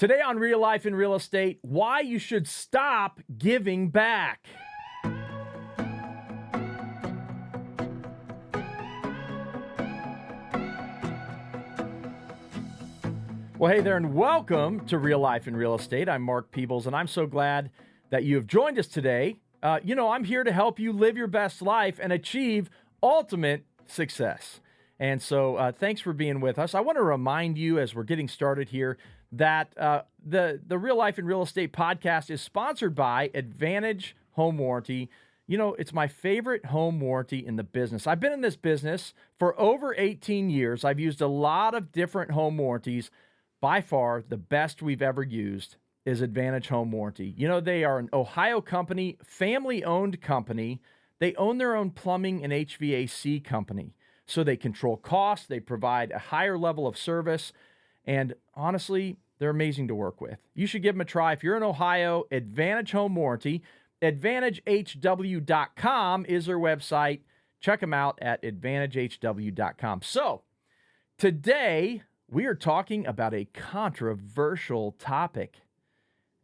Today on Real Life in Real Estate, why you should stop giving back. Well, hey there, and welcome to Real Life in Real Estate. I'm Mark Peebles, and I'm so glad that you have joined us today. I'm here to help you live your best life and achieve ultimate success. And so thanks for being with us. I want to remind you as we're getting started here that the Real Life in Real Estate podcast is sponsored by Advantage Home Warranty. You know, it's my favorite home warranty in the business. I've been in this business for over 18 years. I've used a lot of different home warranties. By far, the best we've ever used is Advantage Home Warranty. You know, they are an Ohio company, family-owned company. They own their own plumbing and HVAC company. So they control costs, they provide a higher level of service, and honestly, they're amazing to work with. You should give them a try. If you're in Ohio, Advantage Home Warranty, AdvantageHW.com is their website. Check them out at AdvantageHW.com. So today, we are talking about a controversial topic.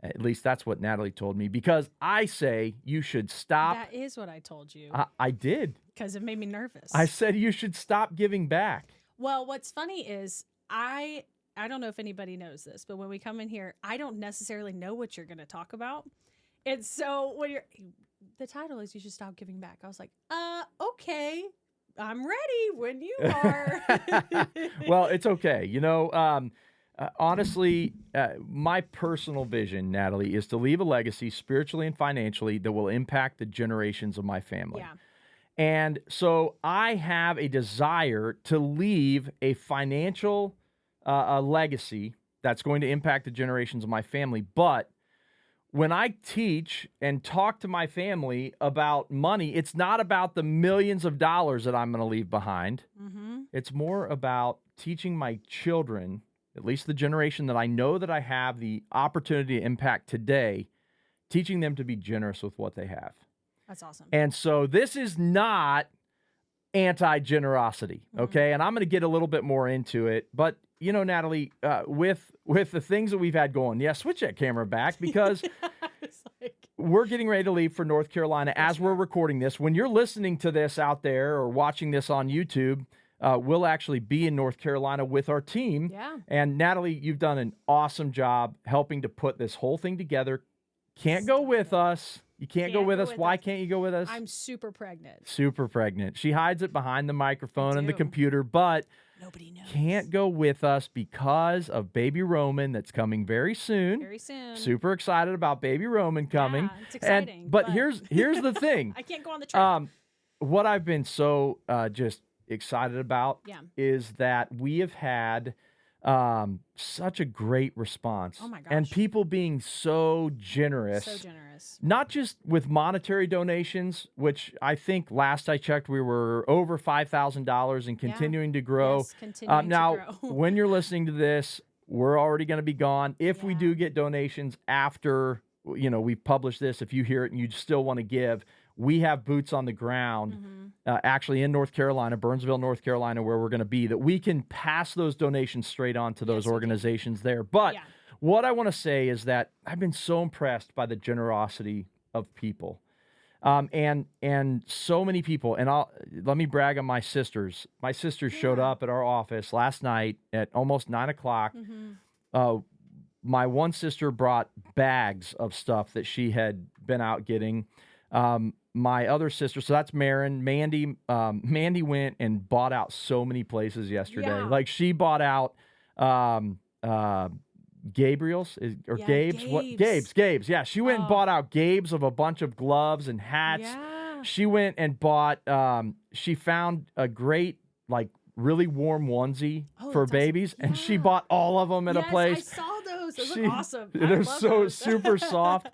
At least that's what Natalie told me, because I say you should stop. That is what I told you. I did. Because it made me nervous. I said you should stop giving back. Well, what's funny is I don't know if anybody knows this, but when we come in here, I don't necessarily know what you're going to talk about. And so when the title is You Should Stop Giving Back. I was like, okay, I'm ready when you are. Well, it's okay. You know, honestly, my personal vision, Natalie, is to leave a legacy spiritually and financially that will impact the generations of my family. Yeah. And so I have a desire to leave a financial a legacy that's going to impact the generations of my family. But when I teach and talk to my family about money, it's not about the millions of dollars that I'm going to leave behind. Mm-hmm. It's more about teaching my children, at least the generation that I know that I have the opportunity to impact today, teaching them to be generous with what they have. That's awesome. And so this is not anti-generosity, okay? And I'm going to get a little bit more into it. But, you know, Natalie, with the things that we've had going, switch that camera back, because we're getting ready to leave for North Carolina as we're recording this. When you're listening to this out there or watching this on YouTube, we'll actually be in North Carolina with our team. Yeah. And Natalie, you've done an awesome job helping to put this whole thing together. Can't go with us. You can't go with us. Why can't you go with us? I'm super pregnant. Super pregnant. She hides it behind the microphone and the computer, but nobody knows. Can't go with us because of baby Roman that's coming very soon. Very soon. Super excited about baby Roman coming. Yeah, it's exciting. But here's the thing. I can't go on the trip. What I've been so just excited about is that we have had such a great response. Oh my gosh. And people being so generous. So generous. Not just with monetary donations, which I think last I checked, we were over $5,000 and continuing to grow. Yes, continuing now, to grow. when you're listening to this, we're already going to be gone. If we do get donations after, we publish this, if you hear it and you still want to give, we have boots on the ground, actually in North Carolina, Burnsville, North Carolina, where we're going to be, that we can pass those donations straight on to those organizations there. But what I want to say is that I've been so impressed by the generosity of people, and so many people. And let me brag on my sisters. My sisters showed up at our office last night at almost 9:00. My one sister brought bags of stuff that she had been out getting. My other sister, so that's Marin, Mandy went and bought out so many places yesterday. Yeah. Like she bought out Gabriel's Gabe's. Gabe's. Yeah, she went and bought out Gabe's of a bunch of gloves and hats. Yeah. She went and bought she found a great, like, really warm onesie for babies, and she bought all of them at a place. I saw those. Those look awesome. They're so super soft.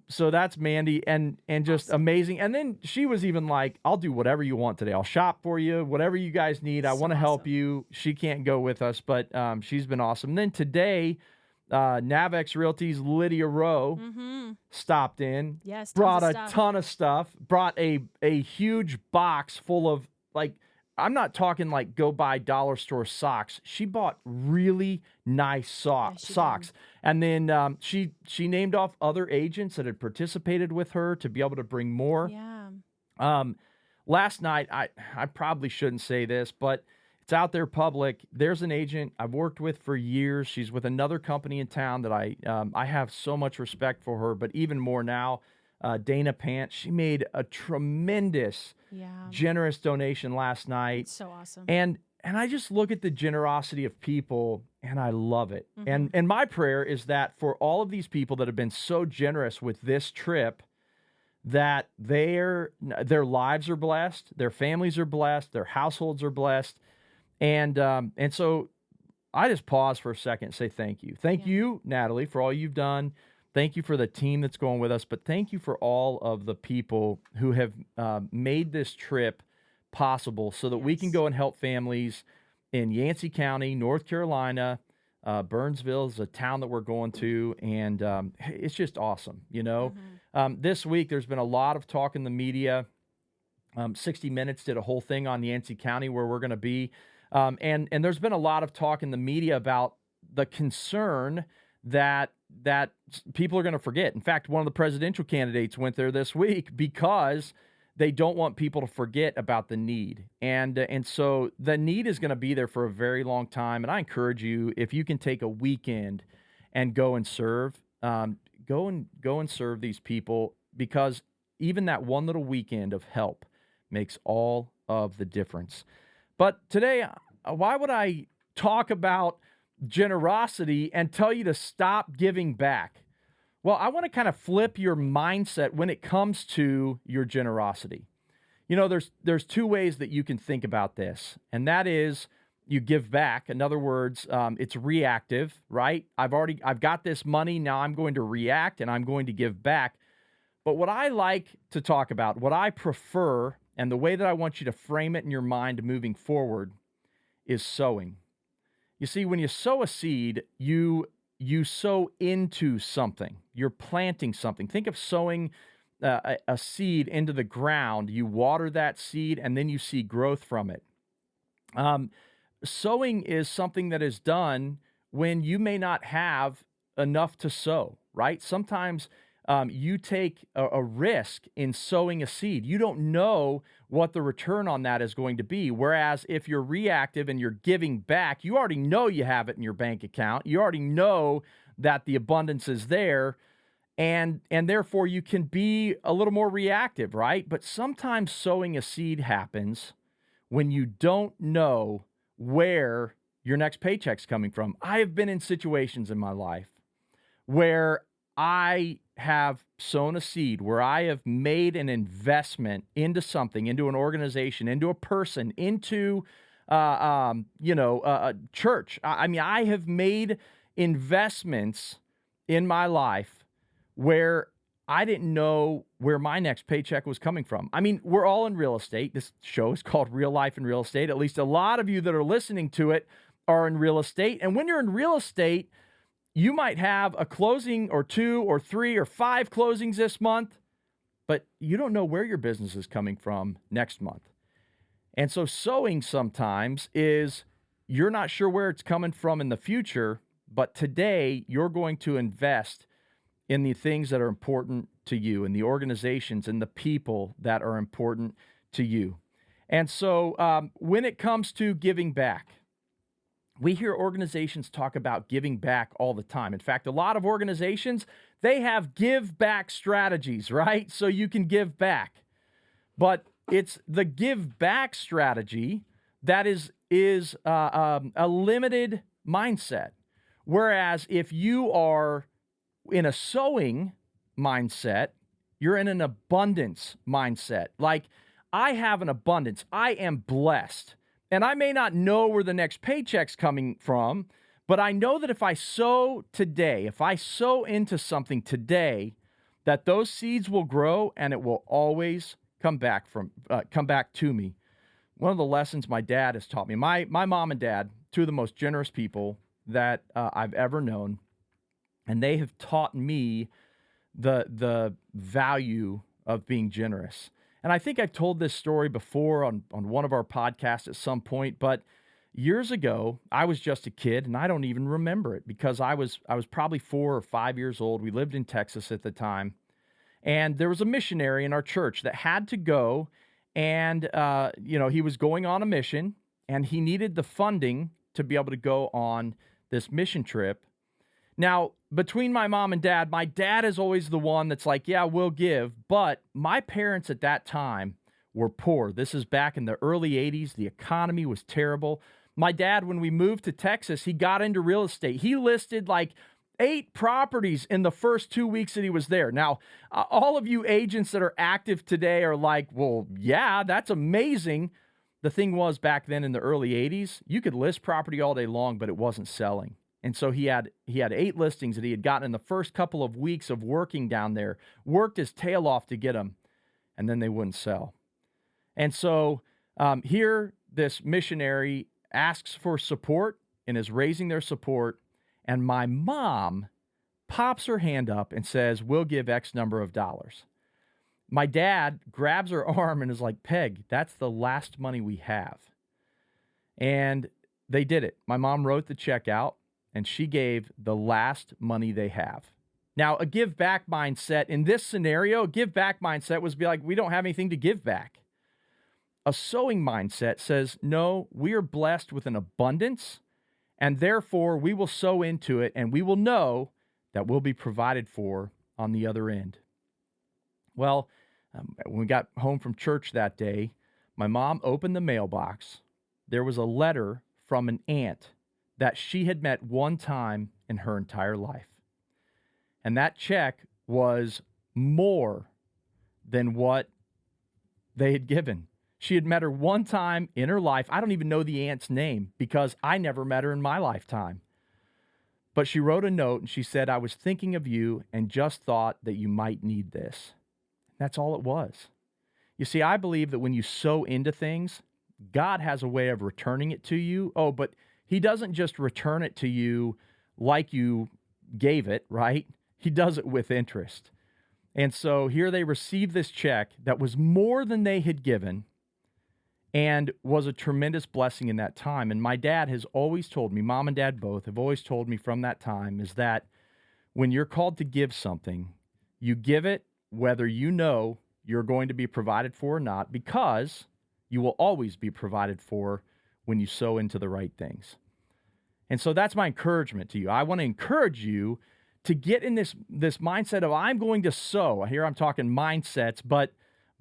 So that's Mandy, and just amazing. And then she was even like, I'll do whatever you want today. I'll shop for you, whatever you guys need. I want to help you. She can't go with us, but she's been awesome. And then today, Navex Realty's Lydia Rowe stopped in. Yes, brought a ton of stuff. Brought a huge box full of, like, I'm not talking like go buy dollar store socks. She bought really nice Yeah, she did. socks. And then she named off other agents that had participated with her to be able to bring more. Yeah. Last night, I probably shouldn't say this, but it's out there public. There's an agent I've worked with for years. She's with another company in town that I have so much respect for her, but even more now, Dana Pant. She made a tremendous, Yeah. generous donation last night. It's so awesome. And I just look at the generosity of people and I love it. And my prayer is that for all of these people that have been so generous with this trip, that their lives are blessed, their families are blessed, their households are blessed. And so I just pause for a second and say thank you. Thank you, Natalie, for all you've done. Thank you for the team that's going with us, but thank you for all of the people who have made this trip possible so that we can go and help families in Yancey County, North Carolina. Burnsville is a town that we're going to, and it's just awesome, you know. This week, there's been a lot of talk in the media. 60 Minutes did a whole thing on Yancey County where we're going to be. And there's been a lot of talk in the media about the concern that people are going to forget. In fact, one of the presidential candidates went there this week because they don't want people to forget about the need. And so the need is going to be there for a very long time. And I encourage you, if you can take a weekend and go and serve, go and serve these people, because even that one little weekend of help makes all of the difference. But today, why would I talk about generosity and tell you to stop giving back? Well, I want to kind of flip your mindset when it comes to your generosity. You know, there's two ways that you can think about this, and that is you give back. In other words, it's reactive, right? I've got this money, now I'm going to react and I'm going to give back. But what I like to talk about, what I prefer, and the way that I want you to frame it in your mind moving forward is sowing. You see, when you sow a seed, you sow into something. You're planting something. Think of sowing a seed into the ground. You water that seed, and then you see growth from it. Sowing is something that is done when you may not have enough to sow, right? Sometimes you take a risk in sowing a seed. You don't know what the return on that is going to be. Whereas if you're reactive and you're giving back, you already know you have it in your bank account. You already know that the abundance is there, and therefore you can be a little more reactive, right? But sometimes sowing a seed happens when you don't know where your next paycheck's coming from. I have been in situations in my life where I have sown a seed, where I have made an investment into something, into an organization, into a person, into a church. I mean, I have made investments in my life where I didn't know where my next paycheck was coming from. I mean, we're all in real estate. This show is called Real Life in Real Estate. At least a lot of you that are listening to it are in real estate. And when you're in real estate, you might have a closing or 2 or 3 or 5 closings this month, but you don't know where your business is coming from next month. And so sowing sometimes is you're not sure where it's coming from in the future, but today you're going to invest in the things that are important to you, and the organizations and the people that are important to you. And so when it comes to giving back, we hear organizations talk about giving back all the time. In fact, a lot of organizations, they have give back strategies, right? So you can give back. But it's the give back strategy that is a limited mindset. Whereas if you are in a sowing mindset, you're in an abundance mindset. Like, I have an abundance. I am blessed. And I may not know where the next paycheck's coming from, but I know that if I sow today, if I sow into something today, that those seeds will grow and it will always come back to me. One of the lessons my dad has taught me, my mom and dad, two of the most generous people that I've ever known, and they have taught me the value of being generous. And I think I've told this story before on one of our podcasts at some point, but years ago, I was just a kid and I don't even remember it because I was probably 4 or 5 years old. We lived in Texas at the time. And there was a missionary in our church that had to go and he was going on a mission and he needed the funding to be able to go on this mission trip. Now, between my mom and dad, my dad is always the one that's like, yeah, we'll give. But my parents at that time were poor. This is back in the early 80s. The economy was terrible. My dad, when we moved to Texas, he got into real estate. He listed like 8 properties in the first 2 weeks that he was there. Now, all of you agents that are active today are like, well, yeah, that's amazing. The thing was, back then in the early 80s, you could list property all day long, but it wasn't selling. And so he had 8 listings that he had gotten in the first couple of weeks of working down there, worked his tail off to get them, and then they wouldn't sell. And so here, this missionary asks for support and is raising their support, and my mom pops her hand up and says, we'll give X number of dollars. My dad grabs her arm and is like, Peg, that's the last money we have. And they did it. My mom wrote the check out, and she gave the last money they have. Now, a give back mindset in this scenario, a give back mindset was be like, we don't have anything to give back. A sowing mindset says, no, we are blessed with an abundance, and therefore we will sow into it, and we will know that we'll be provided for on the other end. Well, when we got home from church that day, my mom opened the mailbox. There was a letter from an aunt that she had met one time in her entire life. And that check was more than what they had given. She had met her one time in her life. I don't even know the aunt's name because I never met her in my lifetime. But she wrote a note and she said, I was thinking of you and just thought that you might need this. That's all it was. You see, I believe that when you sow into things, God has a way of returning it to you. Oh, but He doesn't just return it to you like you gave it, right? He does it with interest. And so here they received this check that was more than they had given and was a tremendous blessing in that time. And my dad has always told me, mom and dad both have always told me from that time, is that when you're called to give something, you give it whether you know you're going to be provided for or not, because you will always be provided for when you sow into the right things. And so that's my encouragement to you. I want to encourage you to get in this mindset of I'm going to sow. Here I'm talking mindsets, but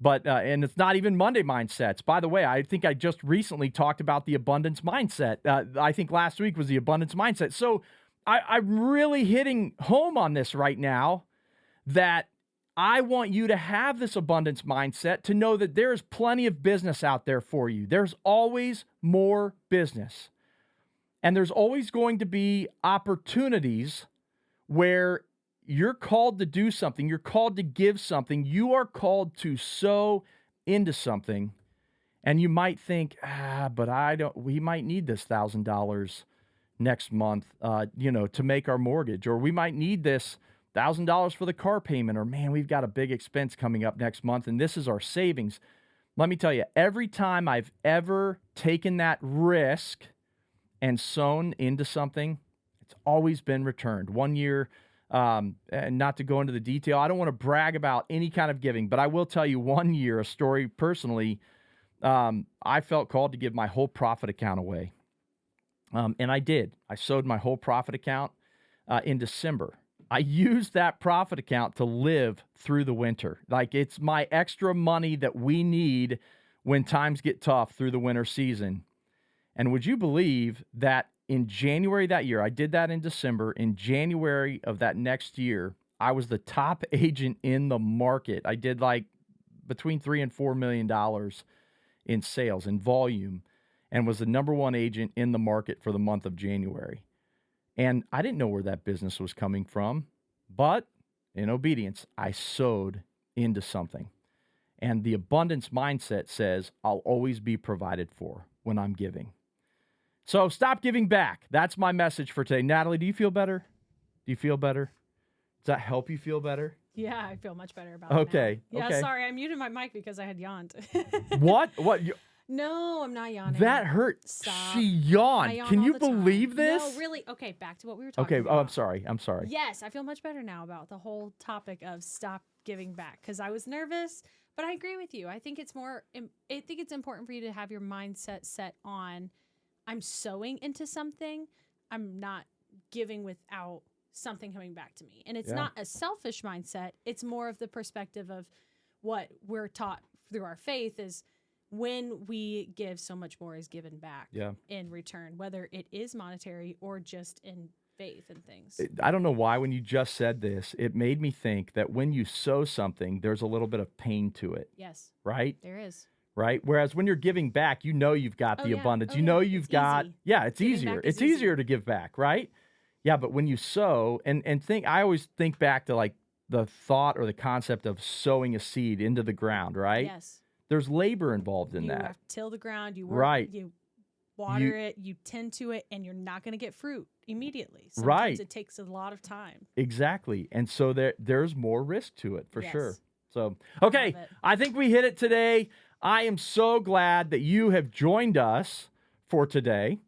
and it's not even Monday mindsets. By the way, I think I just recently talked about the abundance mindset. I think last week was the abundance mindset. So I'm really hitting home on this right now, that I want you to have this abundance mindset, to know that there's plenty of business out there for you. There's always more business. And there's always going to be opportunities where you're called to do something. You're called to give something. You are called to sow into something. And you might think, but we might need this $1,000 next month, to make our mortgage, or we might need this $1,000 for the car payment, or man, we've got a big expense coming up next month and this is our savings. Let me tell you, every time I've ever taken that risk and sown into something, it's always been returned. One year, and not to go into the detail, I don't want to brag about any kind of giving, but I will tell you one year, a story personally, I felt called to give my whole profit account away. And I did. I sowed my whole profit account in December. I used that profit account to live through the winter. Like, it's my extra money that we need when times get tough through the winter season. And would you believe that in January that year, I did that in December, in January of that next year, I was the top agent in the market. I did like between $3 and $4 million in sales and volume, and was the number one agent in the market for the month of January. And I didn't know where that business was coming from, but in obedience, I sowed into something. And the abundance mindset says, I'll always be provided for when I'm giving. So stop giving back. That's my message for today. Natalie, do you feel better? Do you feel better? Does that help you feel better? Yeah, I feel much better about it Okay. now. Yeah, Okay. sorry, I muted my mic because I had yawned. What? No, I'm not yawning. That hurt. Stop. She I yawned. yawn Can all you the time. believe this? No, really. Okay, back to what we were talking Okay. about. Oh, I'm sorry. I'm sorry. Yes, I feel much better now about the whole topic of stop giving back because I was nervous, but I agree with you. I think it's important for you to have your mindset set on I'm sowing into something. I'm not giving without something coming back to me. And it's Yeah. not a selfish mindset. It's more of the perspective of what we're taught through our faith is when we give, so much more is given back Yeah. in return, whether it is monetary or just in faith and things. I don't know why when you just said this, it made me think that when you sow something, there's a little bit of pain to it, Yes, right? there is. Right? Whereas when you're giving back, you know you've got Oh, the yeah. abundance. Oh, You know yeah. you've It's got easy. it's Giving easier. back is It's easy. easier to give back, right? Yeah, but when you sow and think I always think back to like the thought or the concept of sowing a seed into the ground, right? Yes. There's labor involved in You that. have to till the ground, you work, Right. you water it, you tend to it, and you're not going to get fruit immediately. Sometimes Right. it takes a lot of time. Exactly. And so there's more risk to it for sure. Yes. So, okay, Love it. I think we hit it today. I am so glad that you have joined us for today.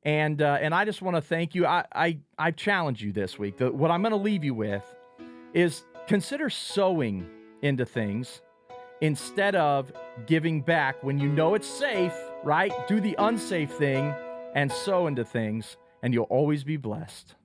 And I just want to thank you. I challenge you this week. What I'm going to leave you with is consider sowing into things instead of giving back when you know it's safe, right? Do the unsafe thing and sow into things, and you'll always be blessed.